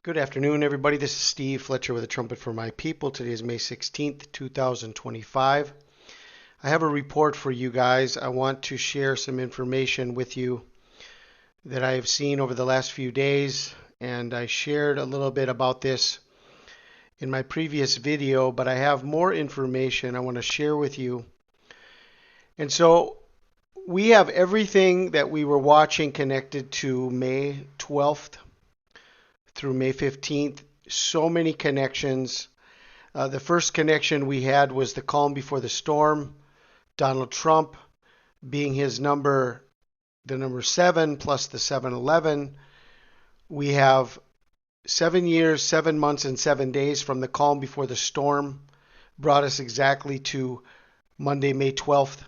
Good afternoon, everybody. This is Steve Fletcher with a Trumpet for My People. Today is May 16th, 2025. I have a report for you guys. I want to share some information with you that I have seen over the last few days, and I shared a little bit about this in my previous video, but I have more information I want to share with you. And so we have everything that we were watching connected to May 12th through May 15th. So many connections. The first connection we had was the calm before the storm. Donald Trump being his number, the number 7 plus the 7-11. We have 7 years, 7 months, and 7 days from the calm before the storm. Brought us exactly to Monday, May 12th,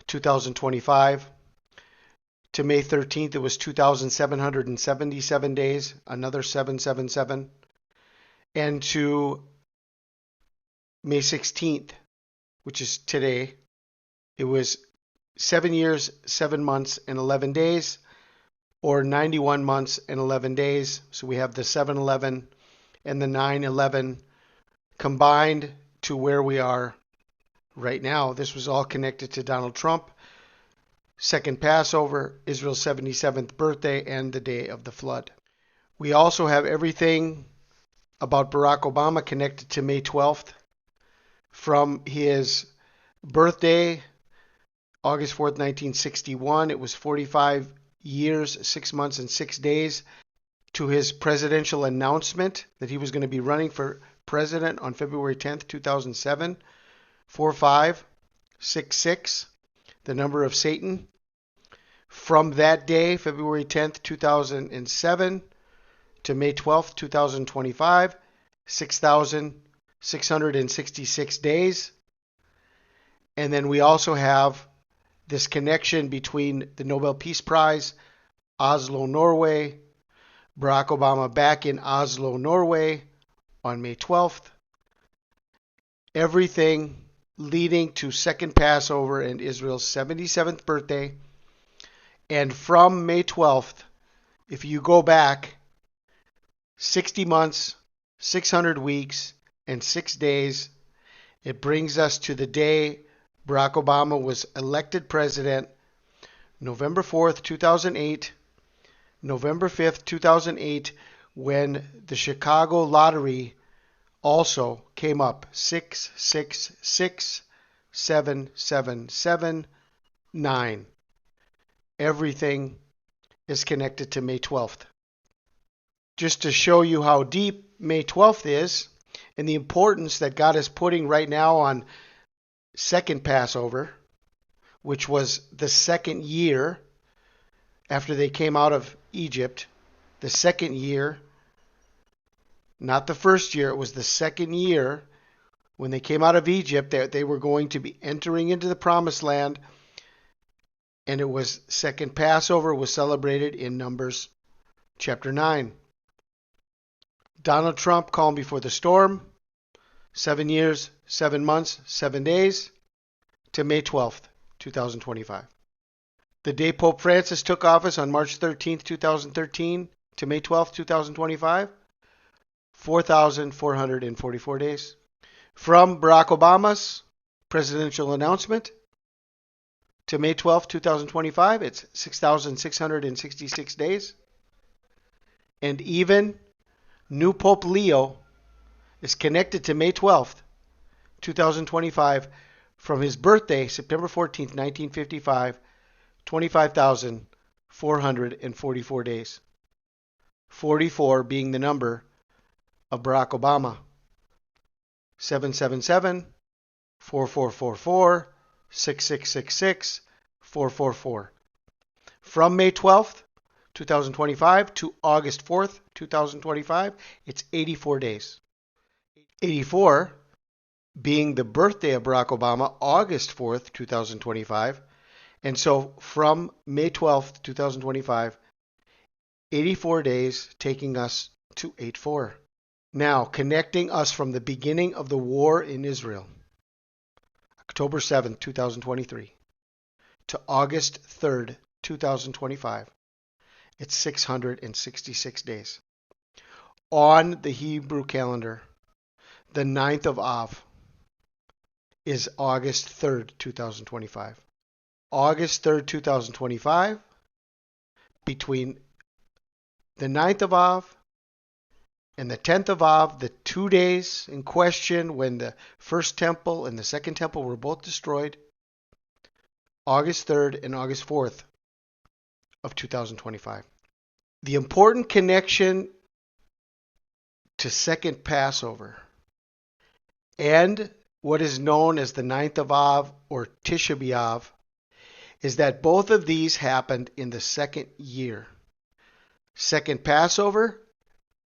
2025. To May 13th, it was 2,777 days, another 777. And to May 16th, which is today, it was 7 years, 7 months, and 11 days, or 91 months and 11 days. So we have the 7-11 and the 9-11 combined to where we are right now. This was all connected to Donald Trump. Second Passover, Israel's 77th birthday, and the day of the flood. We also have everything about Barack Obama connected to May 12th. From his birthday, August 4th, 1961, it was 45 years, 6 months, and 6 days, to his presidential announcement that he was going to be running for president on February 10th, 2007. 4566. The number of Satan. From that day, February 10th, 2007 to May 12th, 2025, 6,666 days. And then we also have this connection between the Nobel Peace Prize, Oslo, Norway, Barack Obama back in Oslo, Norway on May 12th. Everything leading to Second Passover and Israel's 77th birthday. And from May 12th, if you go back 60 months, 600 weeks, and 6 days, it brings us to the day Barack Obama was elected president, November 4th, 2008, November 5th, 2008, when the Chicago lottery also came up 6667779. Everything is connected to May 12th. Just to show you how deep May 12th is and the importance that God is putting right now on Second Passover, which was the second year after they came out of Egypt, the second year. Not the first year, it was the second year when they came out of Egypt that they were going to be entering into the promised land. And it was Second Passover was celebrated in Numbers chapter 9. Donald Trump calm before the storm, 7 years, 7 months, 7 days to May 12th, 2025. The day Pope Francis took office on March 13th, 2013 to May 12th, 2025. 4,444 days. From Barack Obama's presidential announcement to May 12th, 2025, it's 6,666 days. And even new Pope Leo is connected to May 12th, 2025, from his birthday, September 14th, 1955, 25,444 days. 44 being the number of Barack Obama. 777-4444-6666-444. From May 12th, 2025 to August 4th, 2025, it's 84 days. 84 being the birthday of Barack Obama, August 4th, 2025. And so from May 12th, 2025, 84 days taking us to 8-4. Now, connecting us from the beginning of the war in Israel, October 7th, 2023, to August 3rd, 2025, it's 666 days. on the Hebrew calendar, the 9th of Av is August 3rd, 2025. August 3rd, 2025, between the 9th of Av and the 10th of Av, the 2 days in question when the first temple and the second temple were both destroyed, August 3rd and August 4th of 2025. The important connection to second Passover and what is known as the 9th of Av or Tisha B'Av is that both of these happened in the second year. Second Passover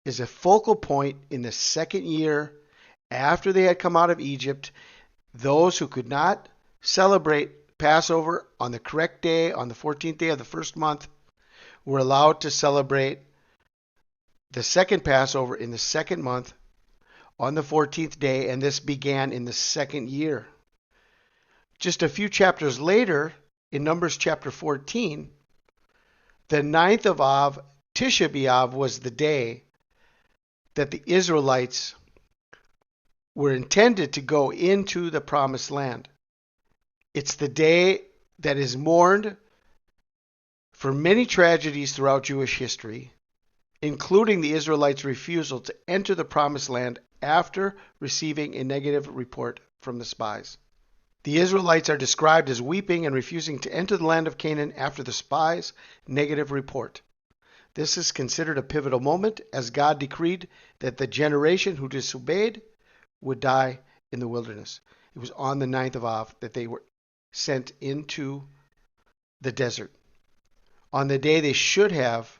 is a focal point in the second year after they had come out of Egypt. Those who could not celebrate Passover on the correct day, on the 14th day of the first month, were allowed to celebrate the second Passover in the second month on the 14th day, and this began in the second year. Just a few chapters later, in Numbers chapter 14, the 9th of Av, Tisha B'Av, was the day that the Israelites were intended to go into the promised land. It's the day that is mourned for many tragedies throughout Jewish history, including the Israelites' refusal to enter the promised land after receiving a negative report from the spies. The Israelites are described as weeping and refusing to enter the land of Canaan after the spies' negative report. This is considered a pivotal moment, as God decreed that the generation who disobeyed would die in the wilderness. It was on the 9th of Av that they were sent into the desert. On the day they should have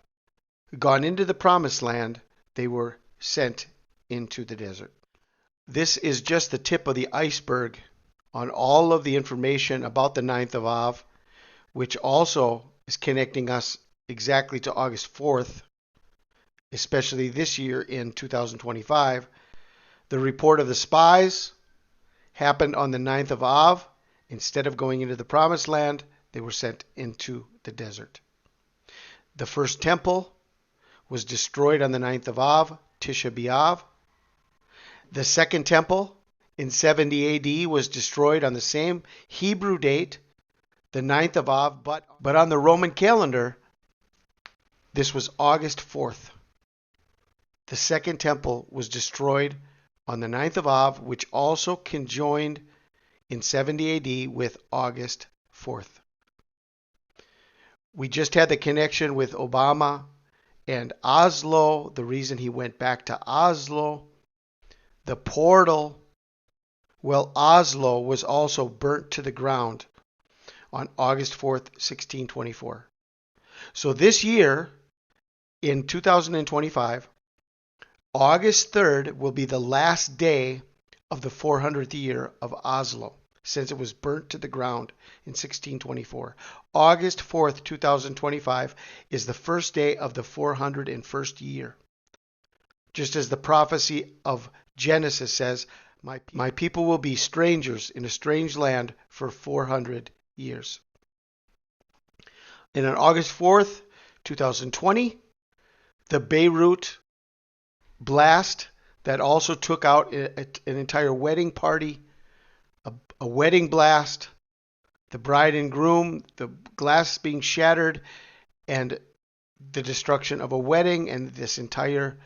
gone into the promised land, they were sent into the desert. This is just the tip of the iceberg on all of the information about the 9th of Av, which also is connecting us exactly to August 4th, especially this year in 2025. The report of the spies happened on the 9th of Av. Instead of going into the promised land, they were sent into the desert. The first temple was destroyed on the 9th of Av, Tisha B'Av. The second temple in 70 AD was destroyed on the same Hebrew date, the 9th of Av, but on the Roman calendar, this was August 4th. The second temple was destroyed on the 9th of Av, which also conjoined in 70 AD with August 4th. We just had the connection with Obama and Oslo, the reason he went back to Oslo. The portal, well, Oslo was also burnt to the ground on August 4th, 1624. So this year, in 2025, August 3rd will be the last day of the 400th year of Oslo, since it was burnt to the ground in 1624. August 4th, 2025 is the first day of the 401st year. Just as the prophecy of Genesis says, my people will be strangers in a strange land for 400 years. And on August 4th, 2020, the Beirut blast that also took out an entire wedding party, a wedding blast, the bride and groom, the glass being shattered, and the destruction of a wedding, and this entire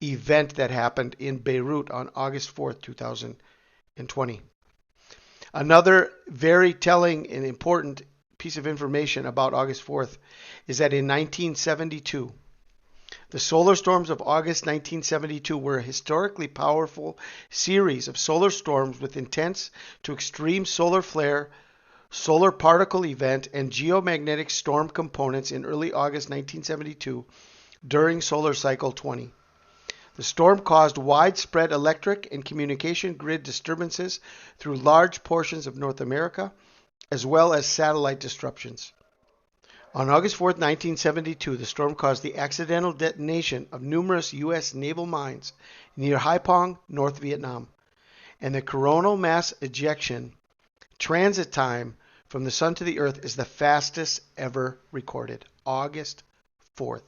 event that happened in Beirut on August 4th, 2020. Another very telling and important piece of information about August 4th is that in 1972, the solar storms of August 1972 were a historically powerful series of solar storms with intense to extreme solar flare, solar particle event, and geomagnetic storm components in early August 1972 during solar cycle 20. The storm caused widespread electric and communication grid disturbances through large portions of North America, as well as satellite disruptions. On August 4, 1972, the storm caused the accidental detonation of numerous U.S. naval mines near Haiphong, North Vietnam, and the coronal mass ejection transit time from the sun to the earth is the fastest ever recorded. August 4th.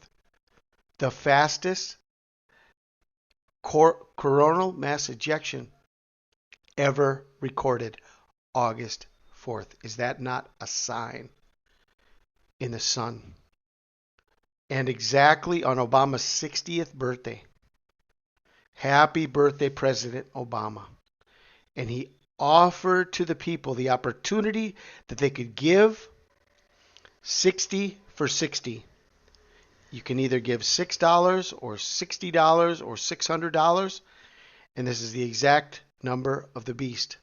The fastest coronal mass ejection ever recorded. August 4th. Is that not a sign in the sun? And exactly on Obama's 60th birthday. Happy birthday, President Obama. And he offered to the people the opportunity that they could give 60 for 60. You can either give $6 or $60 or $600. And this is the exact number of the beast.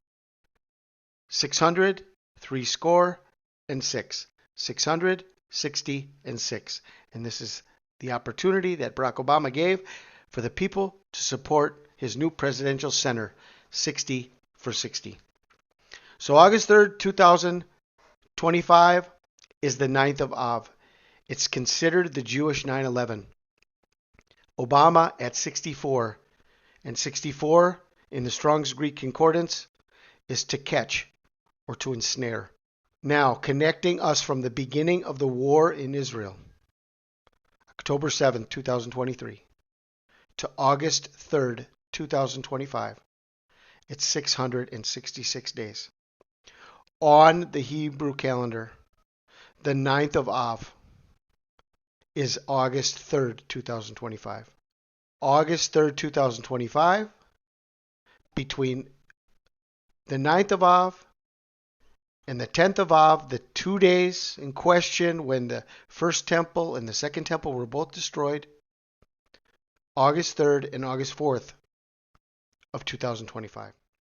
600, 3 score, and 6. 600, 60, and 6. And this is the opportunity that Barack Obama gave for the people to support his new presidential center, 60 for 60. So August 3rd, 2025 is the 9th of Av. It's considered the Jewish 9/11. Obama at 64. And 64 in the Strong's Greek Concordance is to catch or to ensnare. Now, connecting us from the beginning of the war in Israel, October 7th, 2023, to August 3rd, 2025, it's 666 days. On the Hebrew calendar, the 9th of Av is August 3rd, 2025. August 3rd, 2025, between the 9th of Av and the 10th of Av, the 2 days in question when the first temple and the second temple were both destroyed, August 3rd and August 4th of 2025.